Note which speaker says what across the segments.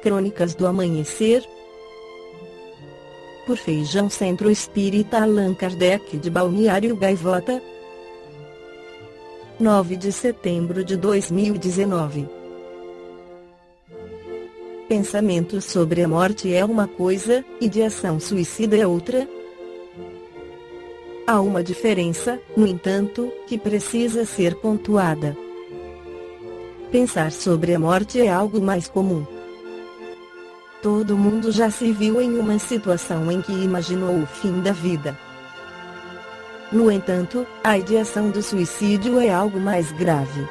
Speaker 1: Crônicas do Amanhecer. Por Feijão, Centro Espírita Allan Kardec de Balneário Gaivota, 9 de setembro de 2019. Pensamento sobre a morte é uma coisa, ideação suicida é outra. Há uma diferença, no entanto, que precisa ser pontuada. Pensar sobre a morte é algo mais comum. Todo mundo já se viu em uma situação em que imaginou o fim da vida. No entanto, a ideação do suicídio é algo mais grave.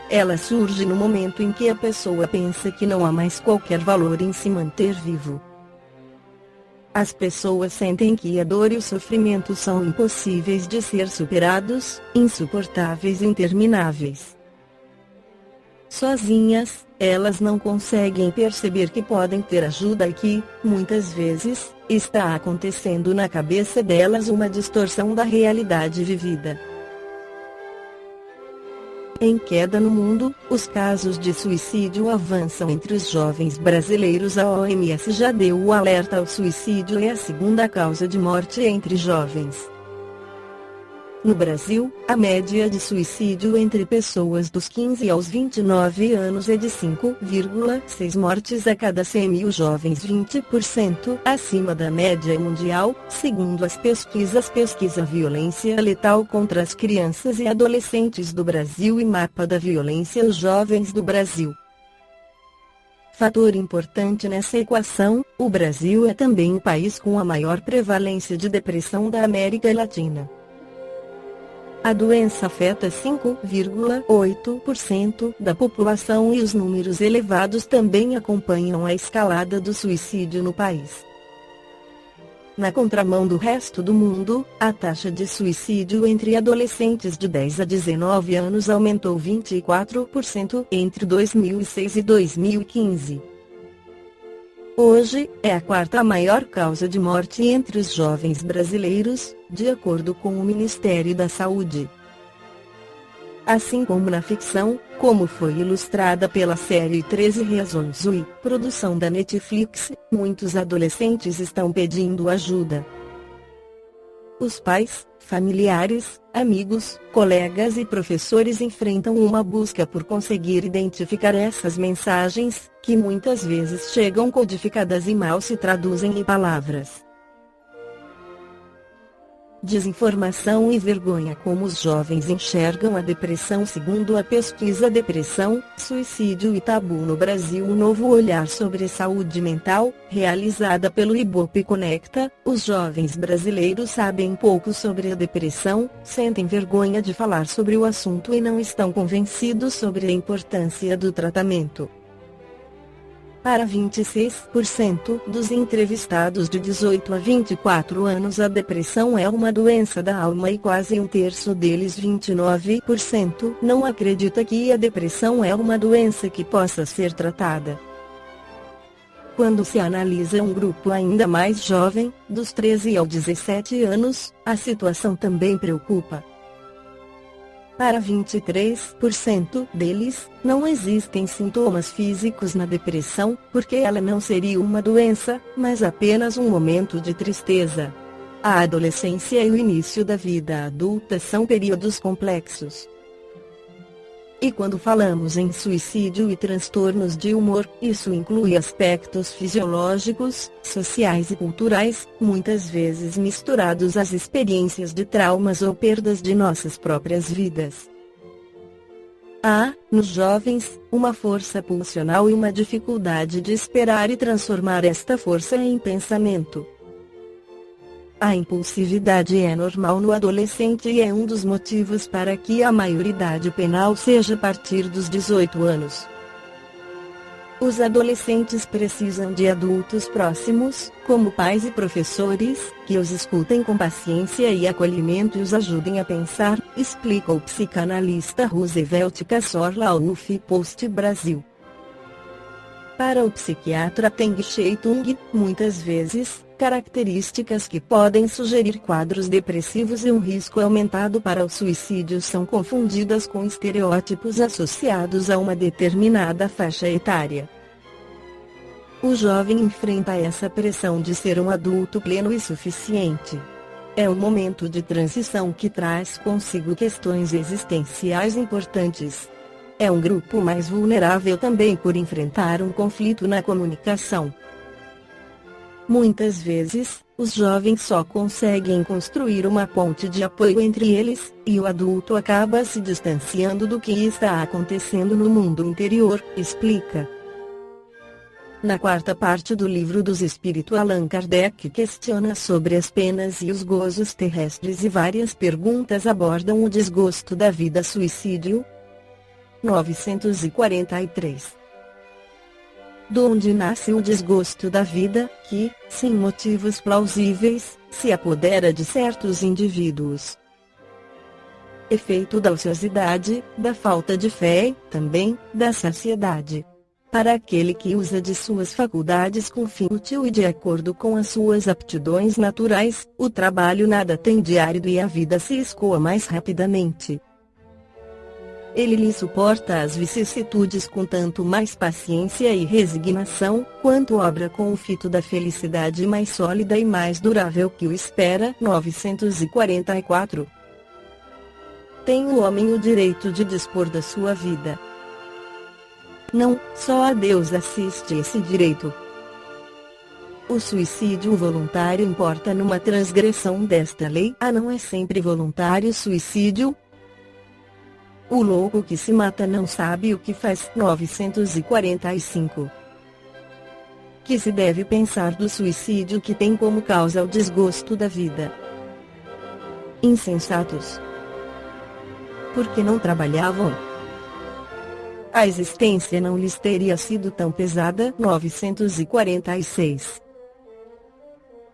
Speaker 1: Ela surge no momento em que a pessoa pensa que não há mais qualquer valor em se manter vivo. As pessoas sentem que a dor e o sofrimento são impossíveis de ser superados, insuportáveis e intermináveis. Sozinhas, elas não conseguem perceber que podem ter ajuda e que, muitas vezes, está acontecendo na cabeça delas uma distorção da realidade vivida. Em queda no mundo, os casos de suicídio avançam entre os jovens brasileiros. A OMS já deu o alerta: o suicídio é a segunda causa de morte entre jovens. No Brasil, a média de suicídio entre pessoas dos 15 aos 29 anos é de 5,6 mortes a cada 100 mil jovens, 20% acima da média mundial, segundo as pesquisas Pesquisa Violência Letal contra as Crianças e Adolescentes do Brasil e Mapa da Violência aos Jovens do Brasil. Fator importante nessa equação, o Brasil é também o país com a maior prevalência de depressão da América Latina. A doença afeta 5,8% da população e os números elevados também acompanham a escalada do suicídio no país. Na contramão do resto do mundo, a taxa de suicídio entre adolescentes de 10 a 19 anos aumentou 24% entre 2006 e 2015. Hoje, é a quarta maior causa de morte entre os jovens brasileiros, de acordo com o Ministério da Saúde. Assim como na ficção, como foi ilustrada pela série 13 Reasons Why, produção da Netflix, muitos adolescentes estão pedindo ajuda. Os pais, familiares, amigos, colegas e professores enfrentam uma busca por conseguir identificar essas mensagens, que muitas vezes chegam codificadas e mal se traduzem em palavras. Desinformação e vergonha. Como os jovens enxergam a depressão? Segundo a pesquisa Depressão, Suicídio e Tabu no Brasil, um novo olhar sobre saúde mental, realizada pelo Ibope Conecta, os jovens brasileiros sabem pouco sobre a depressão, sentem vergonha de falar sobre o assunto e não estão convencidos sobre a importância do tratamento. Para 26% dos entrevistados de 18 a 24 anos, a depressão é uma doença da alma e quase um terço deles, 29%, não acredita que a depressão é uma doença que possa ser tratada. Quando se analisa um grupo ainda mais jovem, dos 13 aos 17 anos, a situação também preocupa. Para 23% deles, não existem sintomas físicos na depressão, porque ela não seria uma doença, mas apenas um momento de tristeza. A adolescência e o início da vida adulta são períodos complexos. E quando falamos em suicídio e transtornos de humor, isso inclui aspectos fisiológicos, sociais e culturais, muitas vezes misturados às experiências de traumas ou perdas de nossas próprias vidas. Há, nos jovens, uma força pulsional e uma dificuldade de esperar e transformar esta força em pensamento. A impulsividade é normal no adolescente e é um dos motivos para que a maioridade penal seja a partir dos 18 anos. Os adolescentes precisam de adultos próximos, como pais e professores, que os escutem com paciência e acolhimento e os ajudem a pensar, explica o psicanalista Roosevelt Cassorla no FIPost Brasil. Para o psiquiatra Teng Shei Tung, muitas vezes, características que podem sugerir quadros depressivos e um risco aumentado para o suicídio são confundidas com estereótipos associados a uma determinada faixa etária. o jovem enfrenta essa pressão de ser um adulto pleno e suficiente. É um momento de transição que traz consigo questões existenciais importantes. É um grupo mais vulnerável também por enfrentar um conflito na comunicação. Muitas vezes, os jovens só conseguem construir uma ponte de apoio entre eles, e o adulto acaba se distanciando do que está acontecendo no mundo interior, explica. Na quarta parte do Livro dos Espíritos, Allan Kardec questiona sobre as penas e os gozos terrestres e várias perguntas abordam o desgosto da vida. Suicídio. 943. Donde nasce o desgosto da vida, que, sem motivos plausíveis, se apodera de certos indivíduos. Efeito da ociosidade, da falta de fé, também, da saciedade. Para aquele que usa de suas faculdades com fim útil e de acordo com as suas aptidões naturais, o trabalho nada tem de árido e a vida se escoa mais rapidamente. Ele lhe suporta as vicissitudes com tanto mais paciência e resignação, quanto obra com o fito da felicidade mais sólida e mais durável que o espera. 944. Tem o homem o direito de dispor da sua vida. Não, só a Deus assiste esse direito. O suicídio voluntário importa numa transgressão desta lei. Não é sempre voluntário suicídio. O louco que se mata não sabe o que faz. 945. Que se deve pensar do suicídio que tem como causa o desgosto da vida? Insensatos. Porque não trabalhavam? A existência não lhes teria sido tão pesada. 946.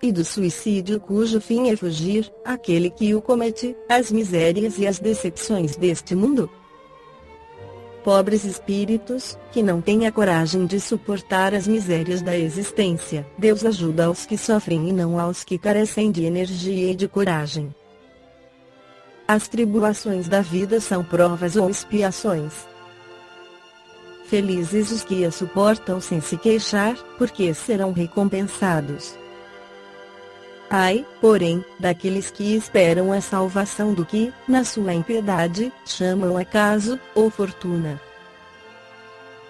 Speaker 1: E do suicídio cujo fim é fugir, aquele que o comete, as misérias e as decepções deste mundo? Pobres espíritos, que não têm a coragem de suportar as misérias da existência. Deus ajuda aos que sofrem e não aos que carecem de energia e de coragem. As tribulações da vida são provas ou expiações. Felizes os que as suportam sem se queixar, porque serão recompensados. Ai, porém, daqueles que esperam a salvação do que, na sua impiedade, chamam acaso, ou fortuna.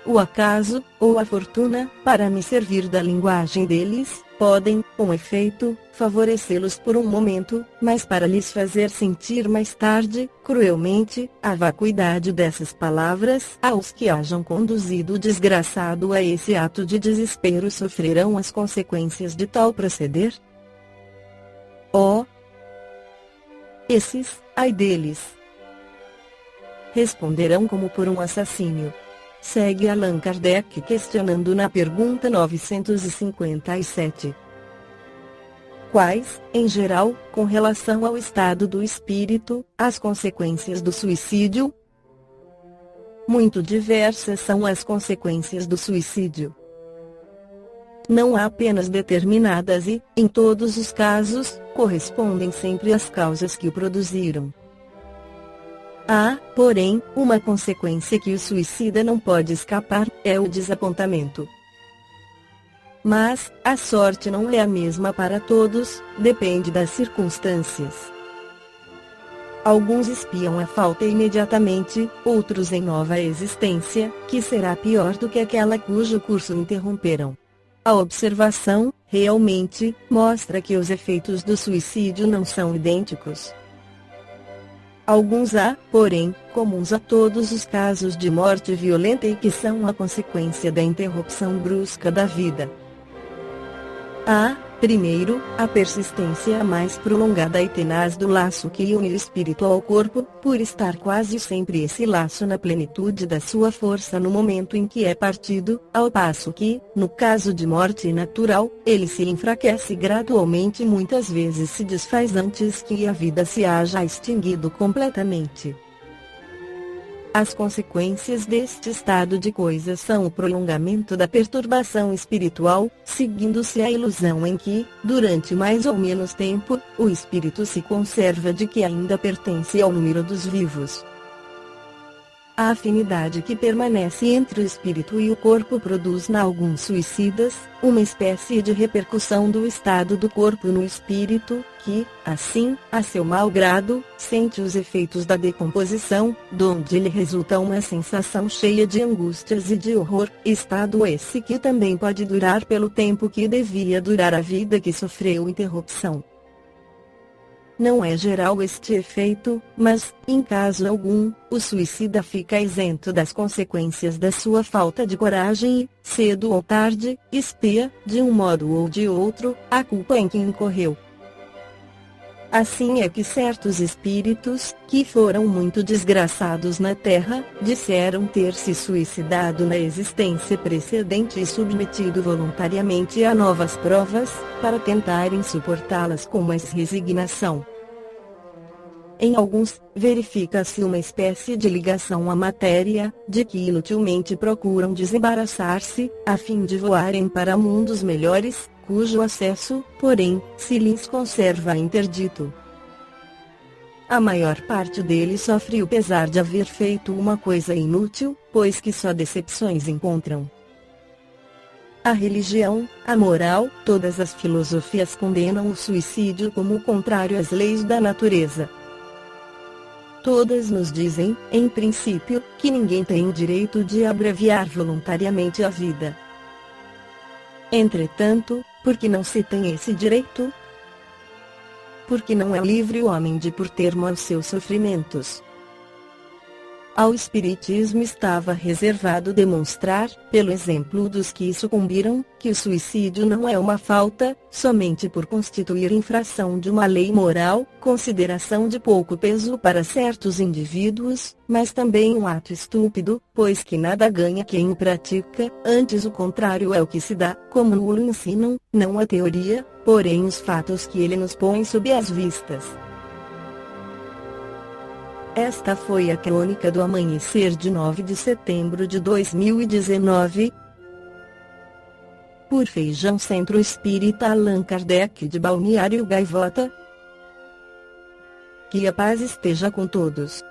Speaker 1: O acaso, ou a fortuna, para me servir da linguagem deles, podem, com efeito, favorecê-los por um momento, mas para lhes fazer sentir mais tarde, cruelmente, a vacuidade dessas palavras, aos que hajam conduzido o desgraçado a esse ato de desespero sofrerão as consequências de tal proceder. Oh! Esses, ai deles! Responderão como por um assassínio. Segue Allan Kardec questionando na pergunta 957. Quais, em geral, com relação ao estado do espírito, as consequências do suicídio? Muito diversas são as consequências do suicídio. Não há apenas determinadas e, em todos os casos, correspondem sempre às causas que o produziram. Há, porém, uma consequência que o suicida não pode escapar, é o desapontamento. Mas, a sorte não é a mesma para todos, depende das circunstâncias. Alguns espiam a falta imediatamente, outros em nova existência, que será pior do que aquela cujo curso interromperam. A observação, realmente, mostra que os efeitos do suicídio não são idênticos. Alguns há, porém, comuns a todos os casos de morte violenta e que são a consequência da interrupção brusca da vida. Há, primeiro, a persistência mais prolongada e tenaz do laço que une o espírito ao corpo, por estar quase sempre esse laço na plenitude da sua força no momento em que é partido, ao passo que, no caso de morte natural, ele se enfraquece gradualmente e muitas vezes se desfaz antes que a vida se haja extinguido completamente. As consequências deste estado de coisas são o prolongamento da perturbação espiritual, seguindo-se a ilusão em que, durante mais ou menos tempo, o espírito se conserva de que ainda pertence ao número dos vivos. A afinidade que permanece entre o espírito e o corpo produz na alguns suicidas, uma espécie de repercussão do estado do corpo no espírito, que, assim, a seu mau grado, sente os efeitos da decomposição, donde lhe resulta uma sensação cheia de angústias e de horror, estado esse que também pode durar pelo tempo que devia durar a vida que sofreu interrupção. Não é geral este efeito, mas, em caso algum, o suicida fica isento das consequências da sua falta de coragem e, cedo ou tarde, expia, de um modo ou de outro, a culpa em que incorreu. Assim é que certos espíritos, que foram muito desgraçados na Terra, disseram ter se suicidado na existência precedente e submetido voluntariamente a novas provas, para tentarem suportá-las com mais resignação. Em alguns, verifica-se uma espécie de ligação à matéria, de que inutilmente procuram desembaraçar-se, a fim de voarem para mundos melhores, cujo acesso, porém, se lhes conserva interdito. A maior parte deles sofre o pesar de haver feito uma coisa inútil, pois que só decepções encontram. A religião, a moral, todas as filosofias condenam o suicídio como contrário às leis da natureza. Todas nos dizem, em princípio, que ninguém tem o direito de abreviar voluntariamente a vida. Entretanto, por que não se tem esse direito? Porque não é livre o homem de por termo aos seus sofrimentos. Ao Espiritismo estava reservado demonstrar, pelo exemplo dos que sucumbiram, que o suicídio não é uma falta, somente por constituir infração de uma lei moral, consideração de pouco peso para certos indivíduos, mas também um ato estúpido, pois que nada ganha quem o pratica, antes o contrário é o que se dá, como nulo ensinam, não a teoria, porém os fatos que ele nos põe sob as vistas. Esta foi a crônica do amanhecer de 9 de setembro de 2019. Por Feijão Centro Espírita Allan Kardec de Balneário Gaivota. Que a paz esteja com todos.